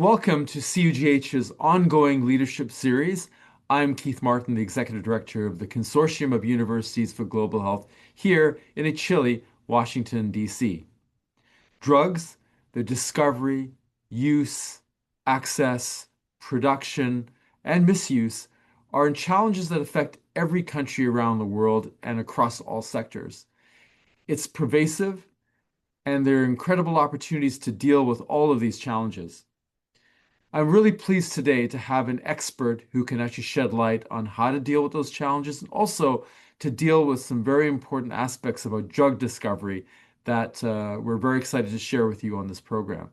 Welcome to CUGH's ongoing leadership series. I'm Keith Martin, the Executive Director of the Consortium of Universities for Global Health here in a chilly Washington, D.C. Drugs, their discovery, use, access, production, and misuse are challenges that affect every country around the world and across all sectors. It's pervasive, and there are incredible opportunities to deal with all of these challenges. I'm really pleased today to have an expert who can actually shed light on how to deal with those challenges and also to deal with some very important aspects about drug discovery that we're very excited to share with you on this program.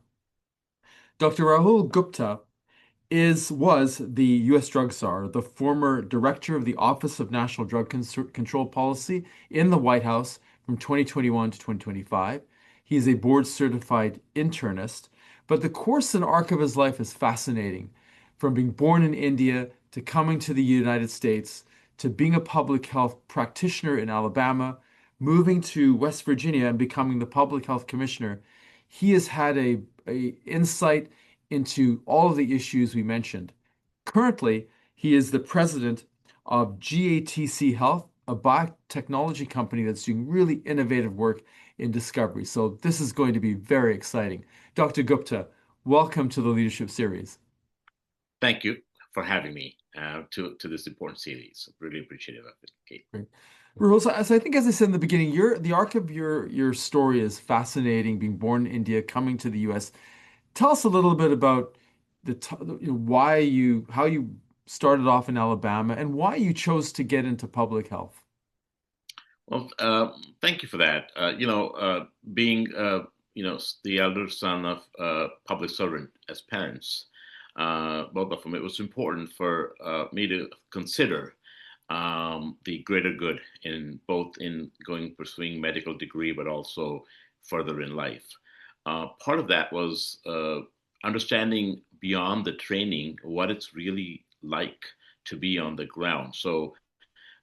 Dr. Rahul Gupta was the U.S. Drug Czar, the former director of the Office of National Drug Control Policy in the White House from 2021 to 2025. He is a board-certified internist, but the course and arc of his life is fascinating. From being born in India to coming to the United States to being a public health practitioner in Alabama, moving to West Virginia and becoming the public health commissioner, he has had a insight into all of the issues we mentioned. Currently, he is the president of GATC Health, a biotechnology company that's doing really innovative work in discovery. So this is going to be very exciting. Dr. Gupta, welcome to the Leadership Series. Thank you for having me to this important series. Really appreciative of it, Kate. Great. Rahul, so I think, as I said in the beginning, the arc of your story is fascinating. Being born in India, coming to the U.S. Tell us a little bit about how you started off in Alabama and why you chose to get into public health. Well, thank you for that. Being the elder son of public servant as parents, both of them, it was important for me to consider the greater good in both in going pursuing medical degree, but also further in life. Part of that was understanding beyond the training what it's really like to be on the ground. So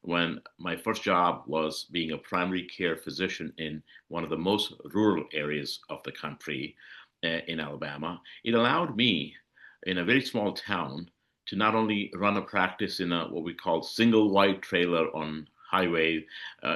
when my first job was being a primary care physician in one of the most rural areas of the country in Alabama, it allowed me in a very small town to not only run a practice in a what we call single wide trailer on highway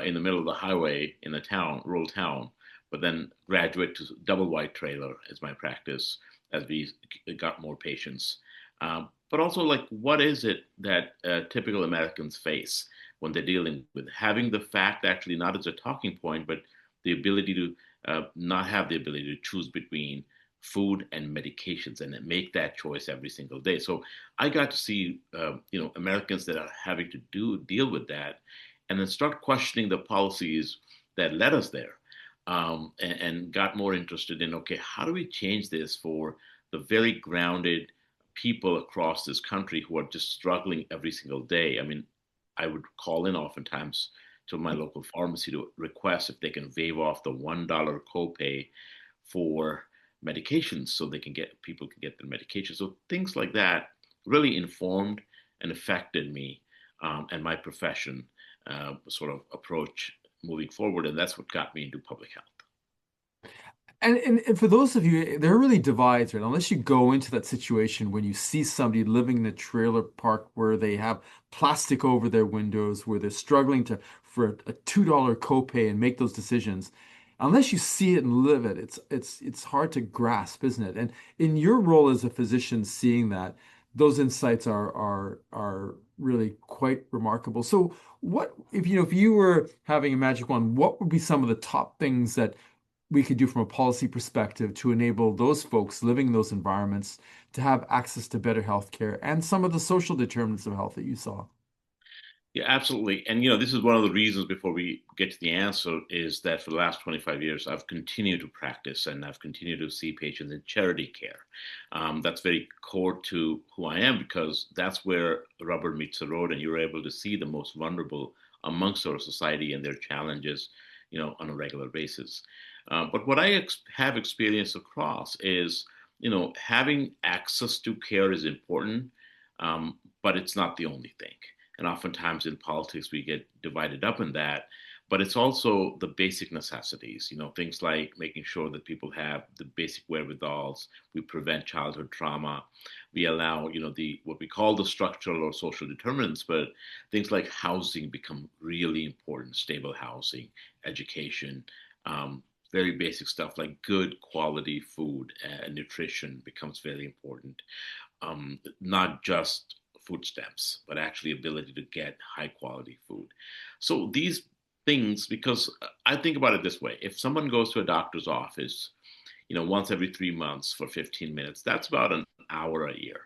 in the middle of the highway in a town, rural town, but then graduate to double wide trailer as my practice as we got more patients. But also, like, what is it that typical Americans face when they're dealing with having the fact actually not as a talking point, but the ability to not have the ability to choose between food and medications and make that choice every single day. So I got to see, Americans that are having to deal with that, and then start questioning the policies that led us there, and got more interested in, okay, how do we change this for the very grounded people across this country who are just struggling every single day? I mean, I would call in oftentimes to my local pharmacy to request if they can waive off the $1 copay for medications so people can get their medication. So things like that really informed and affected me, and my profession sort of approach moving forward. And that's what got me into public health. And for those of you, there are really divides, right? Unless you go into that situation when you see somebody living in a trailer park where they have plastic over their windows, where they're struggling for a $2 copay and make those decisions. Unless you see it and live it, it's hard to grasp, isn't it? And in your role as a physician, seeing that, those insights are really quite remarkable. So what if you were having a magic wand, what would be some of the top things that we could do from a policy perspective to enable those folks living in those environments to have access to better health care and some of the social determinants of health that you saw? Yeah, absolutely. And this is one of the reasons before we get to the answer is that for the last 25 years, I've continued to practice and I've continued to see patients in charity care. That's very core to who I am because that's where the rubber meets the road and you're able to see the most vulnerable amongst our society and their challenges, on a regular basis. But what I have experienced across is, having access to care is important, but it's not the only thing. And oftentimes in politics, we get divided up in that. but it's also the basic necessities, things like making sure that people have the basic wherewithals. We prevent childhood trauma. We allow, the what we call the structural or social determinants, but things like housing become really important, stable housing, education, um, very basic stuff like good quality food and nutrition becomes very important. Not just food stamps, but actually ability to get high quality food. So these things, because I think about it this way: if someone goes to a doctor's office, once every 3 months for 15 minutes, that's about an hour a year.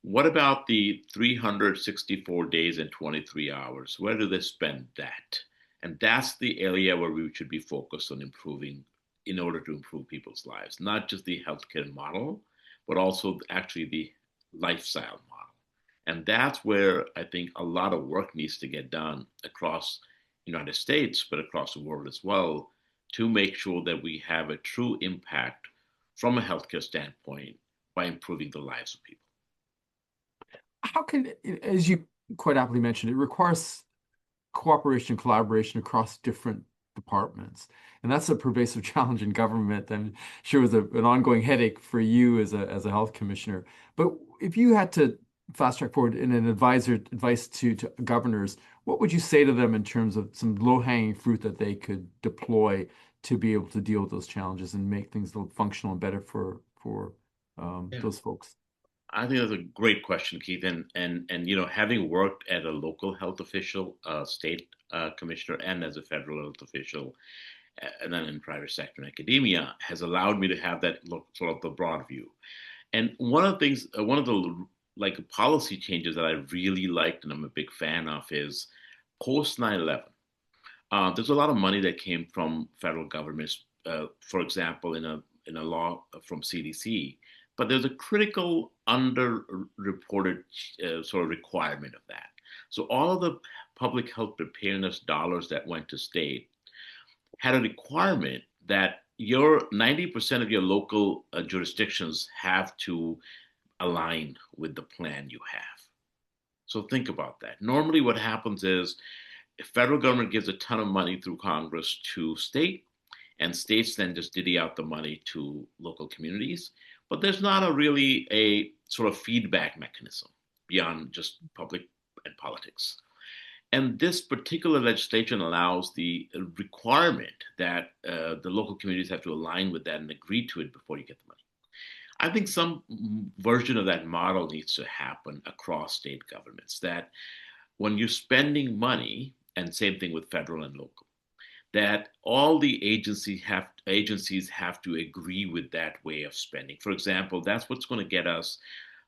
What about the 364 days and 23 hours? Where do they spend that? And that's the area where we should be focused on improving in order to improve people's lives, not just the healthcare model, but also actually the lifestyle model. And that's where I think a lot of work needs to get done across the United States, but across the world as well, to make sure that we have a true impact from a healthcare standpoint by improving the lives of people. How can, as you quite aptly mentioned, it requires cooperation, collaboration across different departments. And that's a pervasive challenge in government. I'm sure it was an ongoing headache for you as a health commissioner. But if you had to fast track forward in an advice to governors, what would you say to them in terms of some low-hanging fruit that they could deploy to be able to deal with those challenges and make things look functional and better for Yeah. those folks? I think that's a great question, Keith. And having worked at a local health official, state commissioner, and as a federal health official, and then in private sector and academia, has allowed me to have that look, sort of the broad view. And one of the things, one of the like policy changes that I really liked and I'm a big fan of is post 9/11. There's a lot of money that came from federal governments, for example, in a law from CDC, but there's a critical underreported sort of requirement of that. So all of the public health preparedness dollars that went to state had a requirement that your 90% of your local jurisdictions have to align with the plan you have. So think about that. Normally, what happens is if federal government gives a ton of money through Congress to state, and states then just divvy out the money to local communities. But there's not really a sort of feedback mechanism beyond just public and politics. And this particular legislation allows the requirement that the local communities have to align with that and agree to it before you get the money. I think some version of that model needs to happen across state governments, that when you're spending money, and same thing with federal and local, that all the agencies have to agree with that way of spending. For example, that's what's going to get us,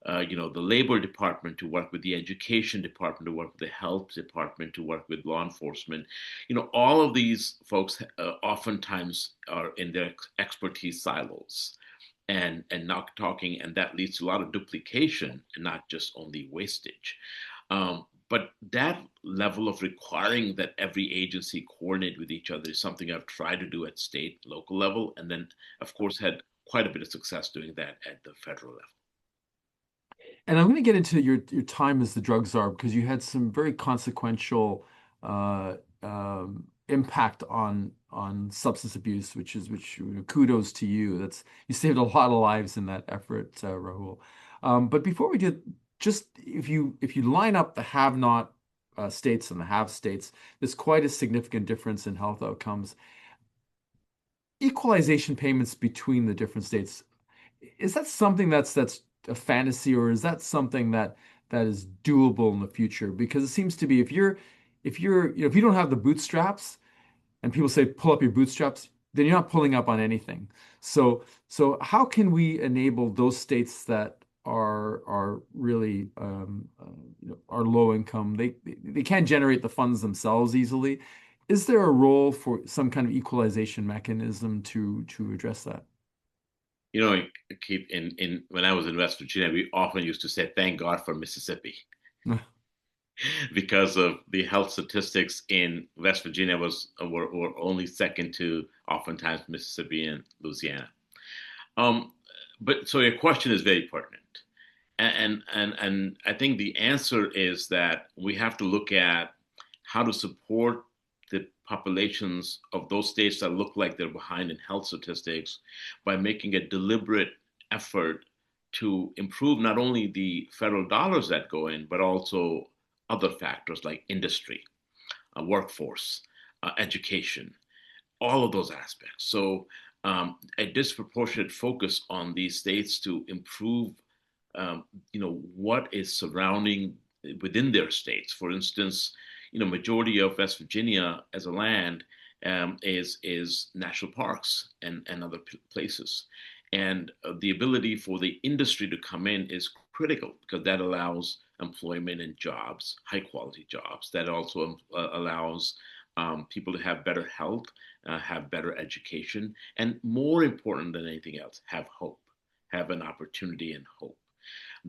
the labor department to work with the education department, to work with the health department, to work with law enforcement. All of these folks oftentimes are in their expertise silos and not talking, and that leads to a lot of duplication and not just only wastage. But that level of requiring that every agency coordinate with each other is something I've tried to do at state, local level, and then, of course, had quite a bit of success doing that at the federal level. And I'm going to get into your time as the drug czar because you had some very consequential impact on substance abuse, kudos to you. You saved a lot of lives in that effort, Rahul. But before we do, just if you line up the have-not states and the have states, there's quite a significant difference in health outcomes. Equalization payments between the different states, is that something that's a fantasy, or is that something that is doable in the future? Because it seems to be if you don't have the bootstraps, and people say pull up your bootstraps, then you're not pulling up on anything. So how can we enable those states that are really are low income? They can't generate the funds themselves easily. Is there a role for some kind of equalization mechanism to address that? You know, Keith, in when I was in West Virginia, we often used to say, "Thank God for Mississippi," because of the health statistics in West Virginia were only second to oftentimes Mississippi and Louisiana. Um, but so your question is very pertinent, and I think the answer is that we have to look at how to support the populations of those states that look like they're behind in health statistics by making a deliberate effort to improve not only the federal dollars that go in, but also other factors like industry, workforce, education, all of those aspects. So a disproportionate focus on these states to improve, what is surrounding within their states. For instance, majority of West Virginia as a land is national parks and other places. And the ability for the industry to come in is critical because that allows employment and jobs, high quality jobs. That also allows people to have better health, have better education, and more important than anything else, have hope, have an opportunity and hope.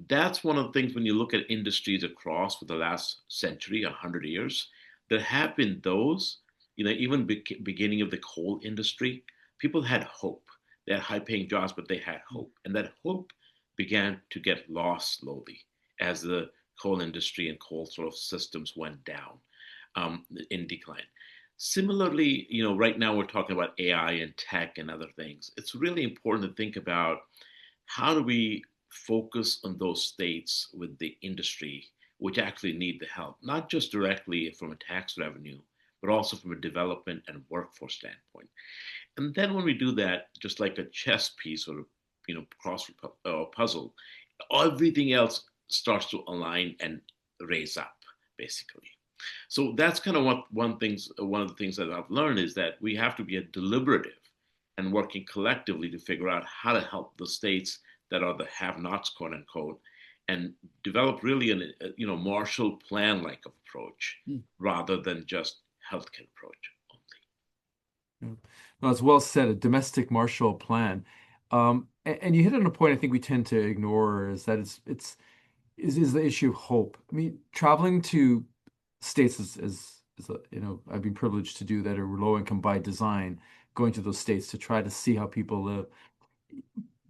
That's one of the things when you look at industries across for the last century, 100 years, there have been those, even beginning of the coal industry, people had hope. They had high paying jobs, but they had hope. And that hope began to get lost slowly as the coal industry and coal sort of systems went down in decline. Similarly, right now we're talking about AI and tech and other things. It's really important to think about how do we focus on those states with the industry which actually need the help, not just directly from a tax revenue, but also from a development and workforce standpoint. And then when we do that, just like a chess piece or cross puzzle, everything else starts to align and raise up, basically. So that's kind of one of the things that I've learned is that we have to be a deliberative and working collectively to figure out how to help the states that are the have-nots, quote unquote, and develop really a Marshall Plan-like approach Mm. rather than just healthcare approach Yeah. No, it's well said, a domestic Marshall Plan. And you hit on a point I think we tend to ignore is that is the issue of hope. I mean, traveling to states I've been privileged to do that are low income by design, going to those states to try to see how people live.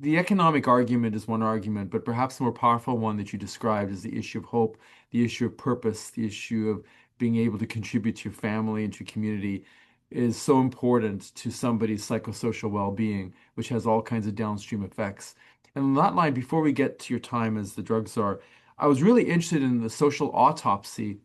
The economic argument is one argument, but perhaps the more powerful one that you described is the issue of hope, the issue of purpose, the issue of being able to contribute to your family and to your community is so important to somebody's psychosocial well-being, which has all kinds of downstream effects. And on that line, before we get to your time as the drug czar, I was really interested in the social autopsy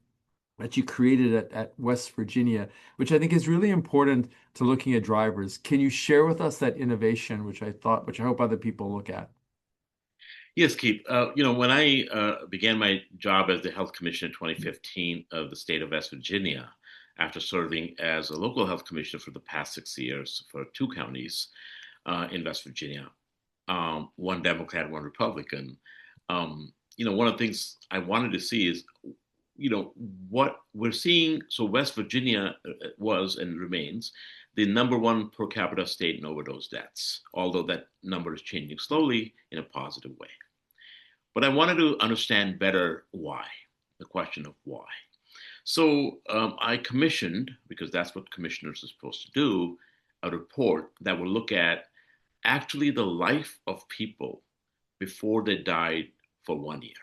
that you created at West Virginia, which I think is really important to looking at drivers. Can you share with us that innovation, which I hope other people look at? Yes, Keith. When I began my job as the health commissioner in 2015 of the state of West Virginia, after serving as a local health commissioner for the past 6 years for two counties in West Virginia, one Democrat, one Republican, one of the things I wanted to see is, what we're seeing. So West Virginia was and remains the number one per capita state in overdose deaths, although that number is changing slowly in a positive way. But I wanted to understand better why, the question of why. So I commissioned, because that's what commissioners are supposed to do, a report that will look at actually the life of people before they died for 1 year,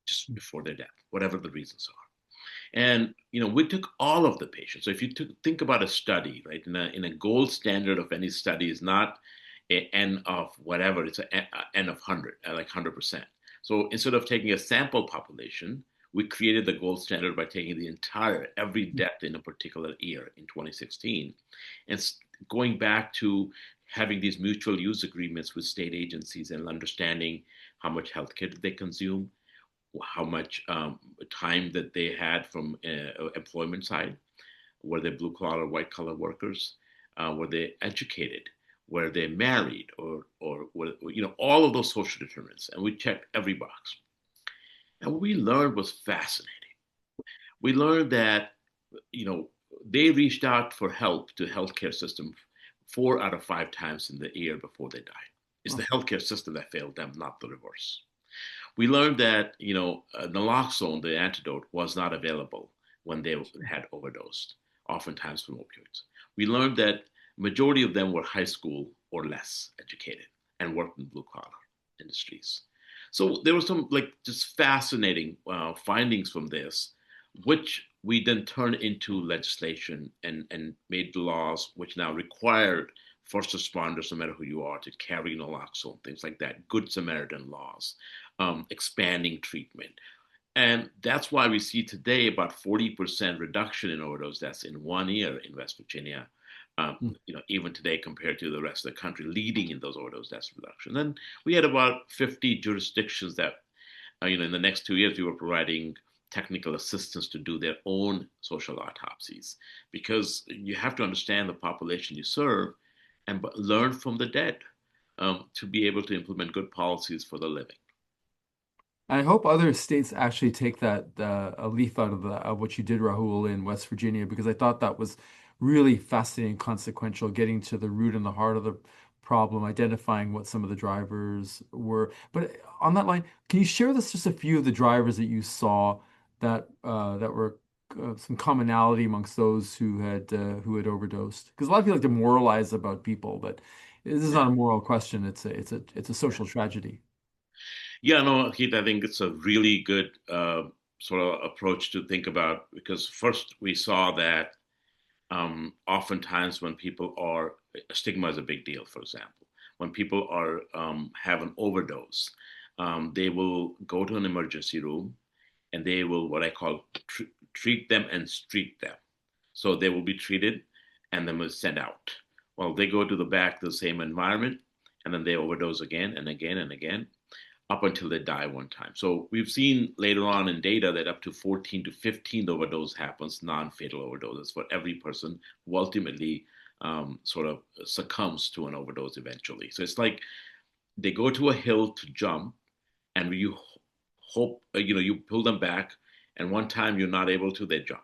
just before their death, whatever the reasons are. And we took all of the patients. So if you think about a study, right, in a gold standard of any study is not a n of whatever, it's a n of 100, like 100%. So instead of taking a sample population, we created the gold standard by taking every death in a particular year in 2016, and going back to having these mutual use agreements with state agencies and understanding how much healthcare did they consume, how much time that they had from employment side. Were they blue collar, white collar workers? Were they educated? Were they married? Or all of those social determinants. And we checked every box. And what we learned was fascinating. We learned that, they reached out for help to healthcare system 4 out of 5 times in the year before they died. It's the healthcare system that failed them, not the reverse. We learned that naloxone, the antidote, was not available when they had overdosed, oftentimes from opioids. We learned that majority of them were high school or less educated and worked in blue collar industries. So there were some just fascinating findings from this, which we then turned into legislation and made laws which now required first responders, no matter who you are, to carry naloxone, things like that, Good Samaritan laws, expanding treatment. And that's why we see today about 40% reduction in overdose deaths in 1 year in West Virginia. Mm. Even today compared to the rest of the country, leading in those overdose deaths reduction. And we had about 50 jurisdictions that, in the next 2 years, we were providing technical assistance to do their own social autopsies because you have to understand the population you serve and learn from the dead to be able to implement good policies for the living. I hope other states actually take that a leaf out of what you did, Rahul, in West Virginia, because I thought that was really fascinating and consequential, getting to the root and the heart of the problem, identifying what some of the drivers were. But on that line, can you share with us just a few of the drivers that you saw that were some commonality amongst those who had overdosed? Because a lot of people like to moralize about people, but this is not a moral question. It's a social tragedy. Yeah, no, Keith, I think it's a really good sort of approach to think about because first we saw that oftentimes when people are, stigma is a big deal, for example. When people are have an overdose, they will go to an emergency room and they will, what I call, treat them and street them. So they will be treated and then will sent out. Well, they go to the back to the same environment and then they overdose again and again and again up until they die one time. So we've seen later on in data that up to 14 to 15 overdose happens, non-fatal overdoses for every person who ultimately sort of succumbs to an overdose eventually. So it's like they go to a hill to jump and you hope, you pull them back and one time you're not able to, they jump.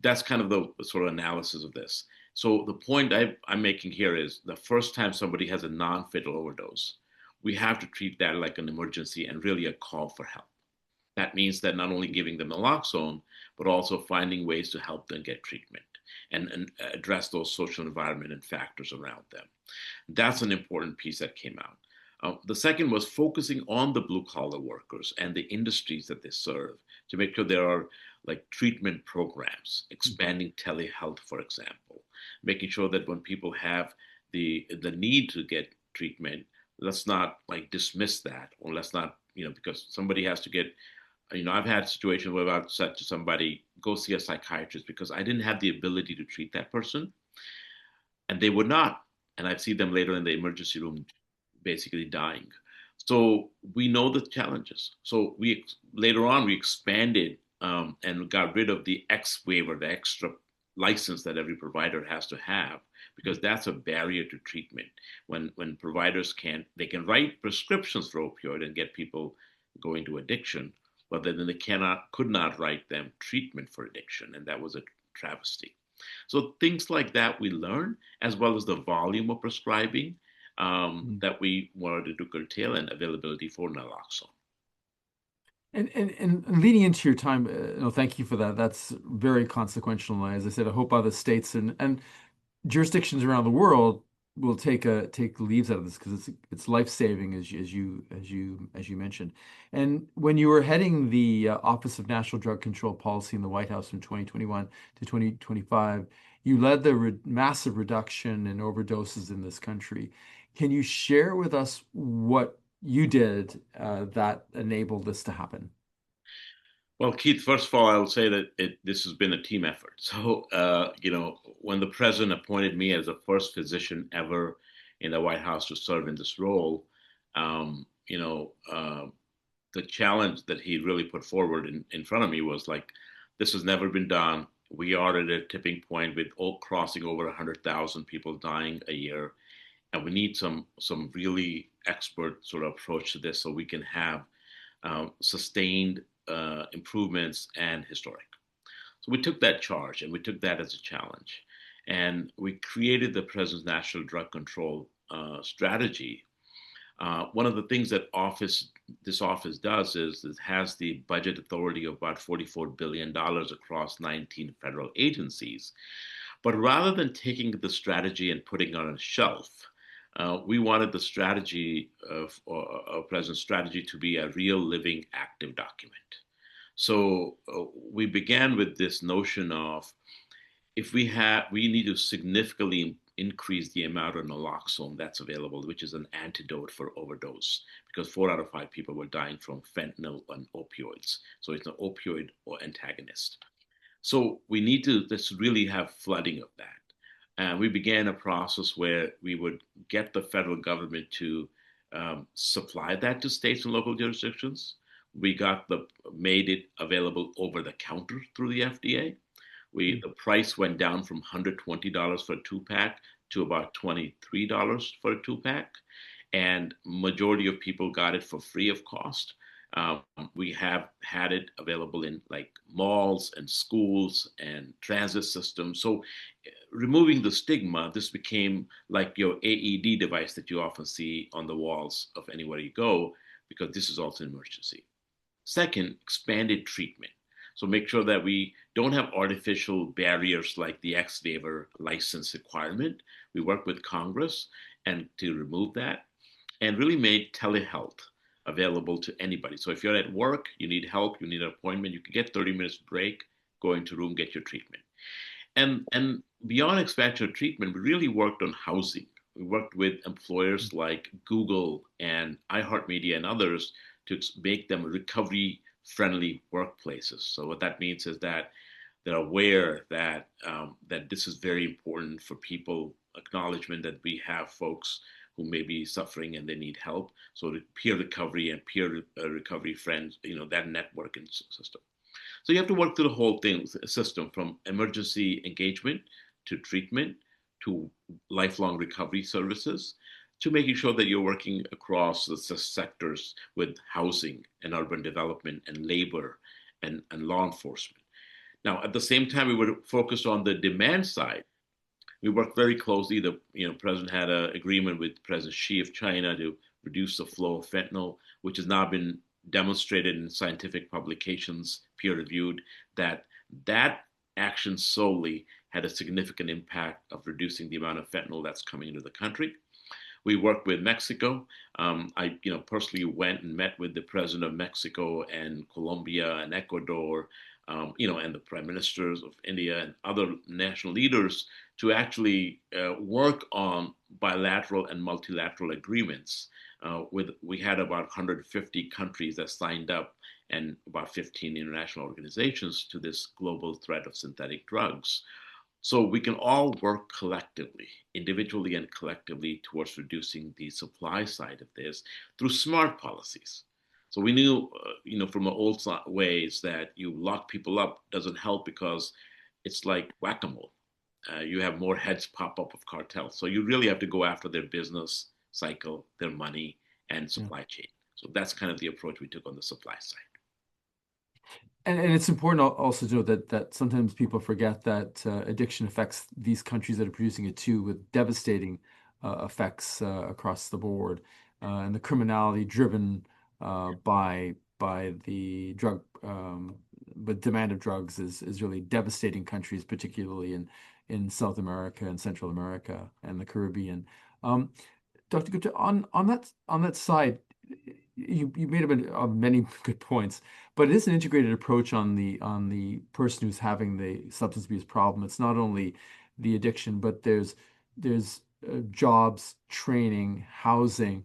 That's kind of the sort of analysis of this. So the point I'm making here is the first time somebody has a non-fatal overdose, we have to treat that like an emergency and really a call for help. That means that not only giving them naloxone, but also finding ways to help them get treatment and address those social environment and factors around them. That's an important piece that came out. The second was focusing on the blue collar workers and the industries that they serve to make sure there are like treatment programs, expanding telehealth, for example, making sure that when people have the need to get treatment, let's not like dismiss that or let's not, because somebody has to get, I've had situations where I've said to somebody, go see a psychiatrist because I didn't have the ability to treat that person and they would not. And I'd see them later in the emergency room basically dying. So we know the challenges. So we later on we expanded and got rid of the X waiver, the extra license that every provider has to have, because that's a barrier to treatment. When providers can write prescriptions for opioid and get people going to addiction, but then they could not write them treatment for addiction, and that was a travesty. So things like that we learn, as well as the volume of prescribing Mm. that we wanted to curtail and availability for naloxone. And leading into your time, no, thank you for that. That's very consequential. And as I said, I hope other states and jurisdictions around the world will take leaves out of this because it's life saving as you mentioned. And when you were heading the Office of National Drug Control Policy in the White House from 2021 to 2025, you led the massive reduction in overdoses in this country. Can you share with us what you did that enabled this to happen? Well, Keith, first of all, I'll say that this has been a team effort. So, when the president appointed me as the first physician ever in the White House to serve in this role, um, you know, uh, the challenge that he really put forward in front of me was like, this has never been done. We are at a tipping point with crossing over 100,000 people dying a year, and we need some really expert sort of approach to this so we can have sustained improvements and historic. So we took that charge and we took that as a challenge. And we created the President's National Drug Control Strategy. One of the things that this office does is it has the budget authority of about $44 billion across 19 federal agencies. But rather than taking the strategy and putting it on a shelf, we wanted the strategy of President's strategy to be a real living active document. So we began with this notion of if we need to significantly increase the amount of naloxone that's available, which is an antidote for overdose, because 4 out of 5 people were dying from fentanyl and opioids. So it's an opioid or antagonist. So we need to just really have flooding of that. And we began a process where we would get the federal government to supply that to states and local jurisdictions. We made it available over the counter through the FDA. The price went down from $120 for a 2 pack to about $23 for a 2 pack, and majority of people got it for free of cost. Um, we have had it available in like malls and schools and transit systems. So, removing the stigma, this became like your AED device that you often see on the walls of anywhere you go, because this is also an emergency. Second, expanded treatment. So make sure that we don't have artificial barriers like the X waiver license requirement. We work with Congress and to remove that, and really made telehealth available to anybody. So if you're at work, you need help, you need an appointment, you can get 30 minutes break, go into room, get your treatment. And beyond expansion of treatment, we really worked on housing. We worked with employers like Google and iHeartMedia and others to make them recovery friendly workplaces. So what that means is that they're aware that this is very important for people. Acknowledgement that we have folks who may be suffering and they need help. So the peer recovery and peer recovery friends, that networking system. So you have to work through the whole thing system from emergency engagement to treatment to lifelong recovery services to making sure that you're working across the sectors with housing and urban development and labor and law enforcement. Now, at the same time, we were focused on the demand side. We worked very closely. The president had an agreement with President Xi of China to reduce the flow of fentanyl, which has now been demonstrated in scientific publications, peer reviewed, that action solely had a significant impact of reducing the amount of fentanyl that's coming into the country. We worked with Mexico. I, personally went and met with the president of Mexico and Colombia and Ecuador, and the prime ministers of India and other national leaders to actually work on bilateral and multilateral agreements. We had about 150 countries that signed up and about 15 international organizations to this global threat of synthetic drugs. So we can all work collectively, individually and collectively, towards reducing the supply side of this through smart policies. So we knew, from the old ways that you lock people up doesn't help because it's like whack-a-mole. You have more heads pop up of cartels. So you really have to go after their business cycle, their money, and Yeah. supply chain. So that's kind of the approach we took on the supply side. And it's important also to know that sometimes people forget that addiction affects these countries that are producing it too, with devastating effects across the board, and the criminality driven by the drug the demand of drugs is really devastating countries, particularly in South America and Central America and the Caribbean. Um, Dr. Gupta, on that side, you made many good points, but it is an integrated approach on the person who's having the substance abuse problem. It's not only the addiction, but there's jobs, training, housing,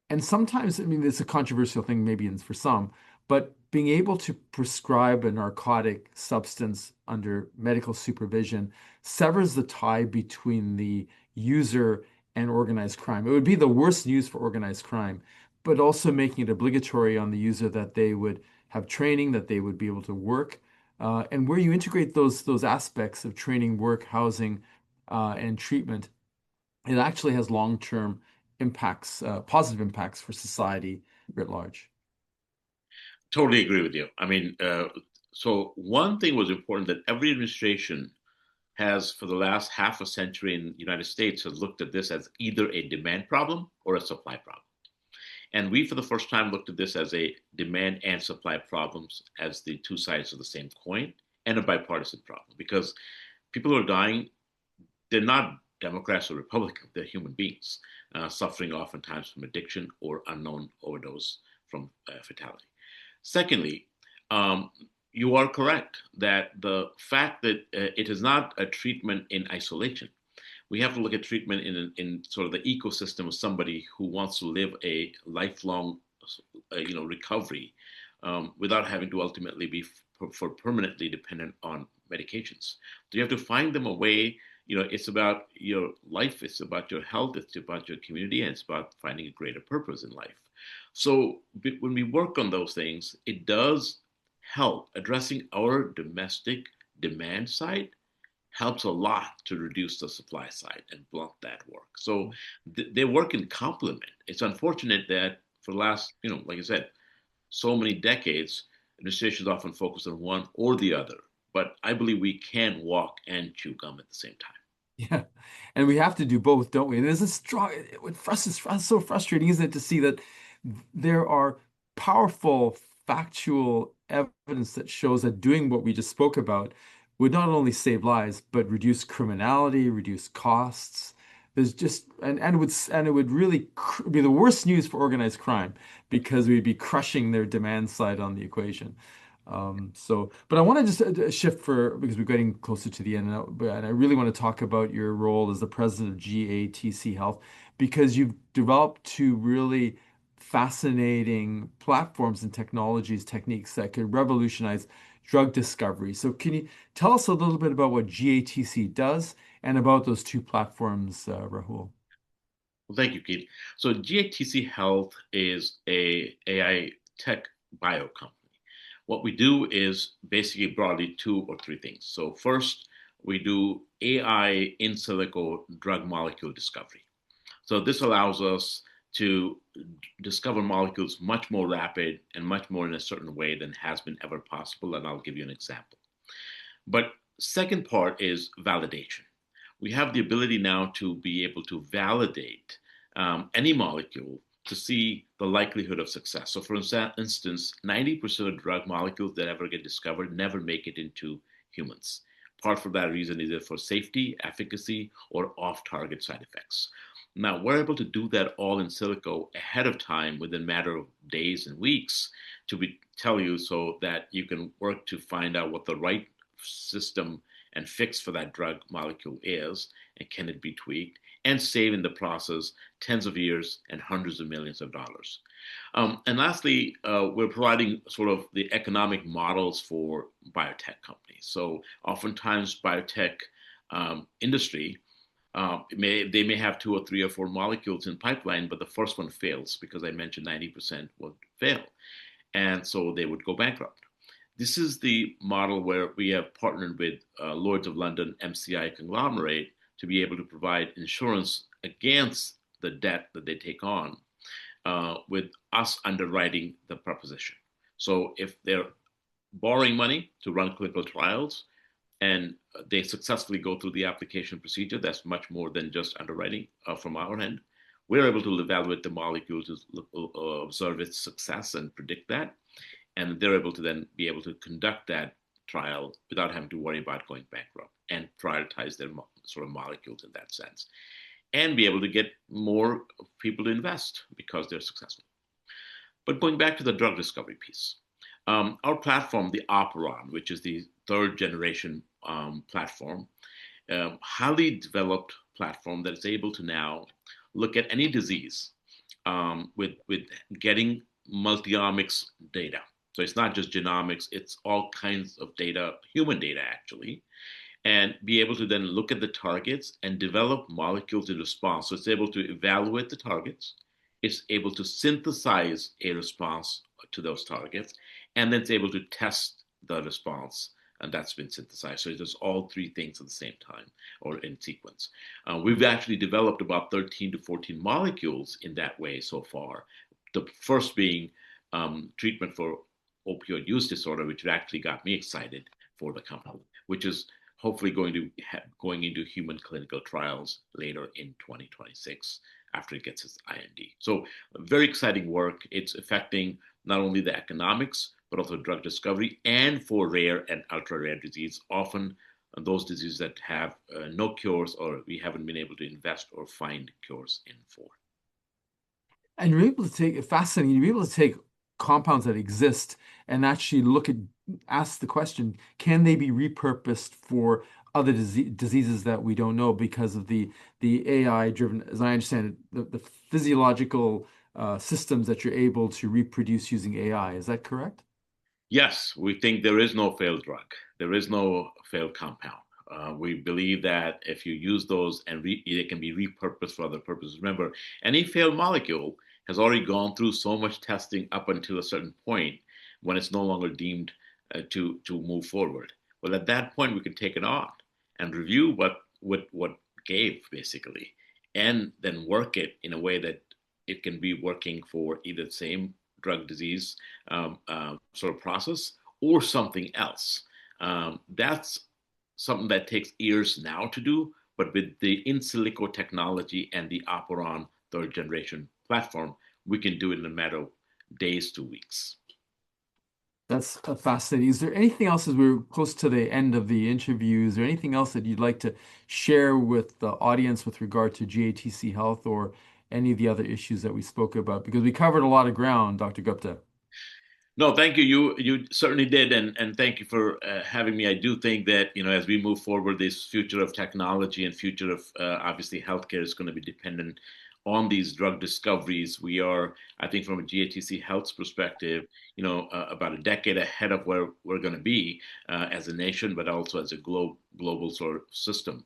and sometimes, I mean, it's a controversial thing maybe for some, but being able to prescribe a narcotic substance under medical supervision severs the tie between the user and organized crime. It would be the worst news for organized crime, but also making it obligatory on the user that they would have training, that they would be able to work. And where you integrate those aspects of training, work, housing, and treatment, it actually has long-term impacts, positive impacts for society writ large. Totally agree with you. I mean, so one thing was important that every administration has, for the last half a century in the United States, has looked at this as either a demand problem or a supply problem. And we, for the first time, looked at this as a demand and supply problems as the two sides of the same coin and a bipartisan problem because people who are dying, they're not Democrats or Republicans, they're human beings suffering oftentimes from addiction or unknown overdose from fatality. Secondly, Um, you are correct that the fact that it is not a treatment in isolation. We have to look at treatment in sort of the ecosystem of somebody who wants to live a lifelong, recovery without having to ultimately be for permanently dependent on medications. So you have to find them a way. It's about your life, it's about your health, it's about your community, and it's about finding a greater purpose in life. So when we work on those things, it does help addressing our domestic demand side helps a lot to reduce the supply side and blunt that work. So they work in complement. It's unfortunate that for the last, like I said, so many decades, administrations often focus on one or the other. But I believe we can walk and chew gum at the same time. Yeah, and we have to do both, don't we? And there's a strong, it's so frustrating, isn't it, to see that there are powerful factual evidence that shows that doing what we just spoke about would not only save lives, but reduce criminality, reduce costs. There's just and it would really be the worst news for organized crime because we'd be crushing their demand side on the equation. But I want to just shift because we're getting closer to the end, and I really want to talk about your role as the president of GATC Health because you've developed two really fascinating platforms and technologies, techniques that could revolutionize drug discovery. So can you tell us a little bit about what GATC does and about those two platforms, Rahul? Well, thank you, Keith. So GATC Health is a AI tech bio company. What we do is basically broadly two or three things. So first, we do AI in silico drug molecule discovery. So this allows us to discover molecules much more rapid and much more in a certain way than has been ever possible. And I'll give you an example. But second part is validation. We have the ability now to be able to validate any molecule to see the likelihood of success. So, for instance, 90% of drug molecules that ever get discovered never make it into humans. Part for that reason either for safety, efficacy, or off-target side effects. Now, we're able to do that all in silico ahead of time within a matter of days and weeks tell you so that you can work to find out what the right system and fix for that drug molecule is, and can it be tweaked, and save in the process tens of years and hundreds of millions of dollars. And lastly, we're providing sort of the economic models for biotech companies. So oftentimes biotech industry, they may have two or three or four molecules in pipeline, but the first one fails because I mentioned 90% would fail. And so they would go bankrupt. This is the model where we have partnered with Lloyd's of London MCI conglomerate to be able to provide insurance against the debt that they take on with us underwriting the proposition. So if they're borrowing money to run clinical trials and they successfully go through the application procedure, that's much more than just underwriting from our end. We're able to evaluate the molecule to observe its success and predict that. And they're able to then be able to conduct that trial without having to worry about going bankrupt and prioritize their sort of molecules in that sense and be able to get more people to invest because they're successful. But going back to the drug discovery piece, our platform, the Operon, which is the third generation platform, highly developed platform that is able to now look at any disease with getting multiomics data. So it's not just genomics, it's all kinds of data, human data actually, and be able to then look at the targets and develop molecules in response. So it's able to evaluate the targets, it's able to synthesize a response to those targets, and then it's able to test the response. And that's been synthesized. So it does all three things at the same time or in sequence. We've actually developed about 13 to 14 molecules in that way so far. The first being treatment for opioid use disorder, which actually got me excited for the company, which is hopefully going into human clinical trials later in 2026 after it gets its IND. So very exciting work. It's affecting not only the economics, but also drug discovery and for rare and ultra rare disease, often those diseases that have no cures or we haven't been able to invest or find cures in for. And you're able to take fascinating. You're able to take compounds that exist and actually ask the question, can they be repurposed for other diseases that we don't know because of the AI driven, as I understand it, the physiological systems that you're able to reproduce using AI. Is that correct? Yes, we think there is no failed drug. There is no failed compound. We believe that if you use those and it can be repurposed for other purposes. Remember, any failed molecule has already gone through so much testing up until a certain point when it's no longer deemed to move forward. Well, at that point, we can take it on and review what gave basically, and then work it in a way that it can be working for either the same drug disease sort of process or something else. That's something that takes years now to do, but with the in silico technology and the Operon third generation platform, we can do it in a matter of days to weeks. That's fascinating. Is there anything else as we're close to the end of the interview? Is there anything else that you'd like to share with the audience with regard to GATC Health or any of the other issues that we spoke about? Because we covered a lot of ground, Dr. Gupta. No, thank you. You certainly did, and thank you for having me. I do think that as we move forward, this future of technology and future of obviously healthcare is going to be dependent on these drug discoveries. We are, I think, from a GATC Health's perspective, about a decade ahead of where we're going to be as a nation, but also as a global sort of system.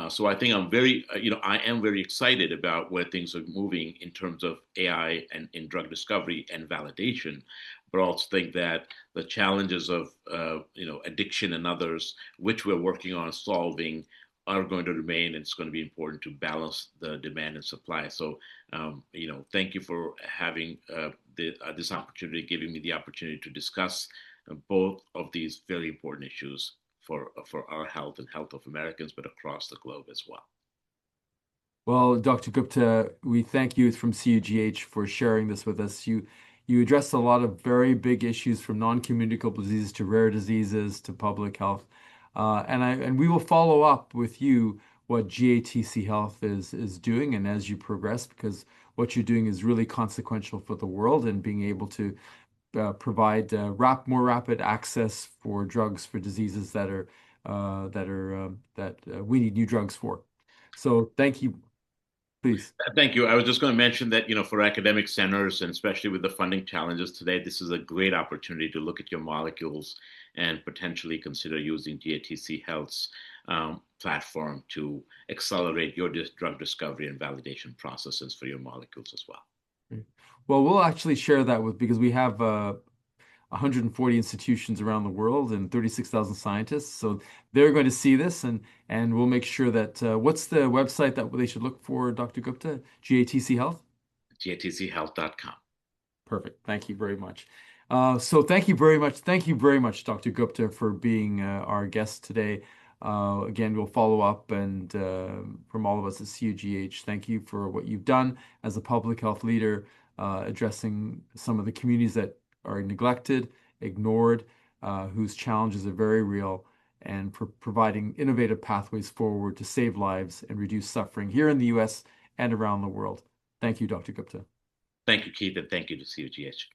So I think I am very excited about where things are moving in terms of AI and in drug discovery and validation, but also think that the challenges of addiction and others, which we're working on solving, are going to remain, and it's going to be important to balance the demand and supply. So, thank you for having this opportunity, giving me the opportunity to discuss both of these very important issues for our health and health of Americans, but across the globe as well. Well, Dr. Gupta, we thank you from CUGH for sharing this with us. You addressed a lot of very big issues from non-communicable diseases to rare diseases to public health. And we will follow up with you what GATC Health is doing and as you progress, because what you're doing is really consequential for the world and being able to provide more rapid access for drugs for diseases that we need new drugs for. So thank you, please. Thank you. I was just going to mention that, for academic centers and especially with the funding challenges today, this is a great opportunity to look at your molecules and potentially consider using GATC Health's platform to accelerate your drug discovery and validation processes for your molecules as well. Well, we'll actually share that because we have 140 institutions around the world and 36,000 scientists. So they're going to see this, and we'll make sure that what's the website that they should look for, Dr. Gupta? GATC Health? GATChealth.com. Perfect. Thank you very much. So thank you very much. Thank you very much, Dr. Gupta, for being our guest today. Again, we'll follow up, and from all of us at CUGH, thank you for what you've done as a public health leader, addressing some of the communities that are neglected, ignored, whose challenges are very real, and for providing innovative pathways forward to save lives and reduce suffering here in the US and around the world. Thank you, Dr. Gupta. Thank you, Keith, and thank you to CUGH.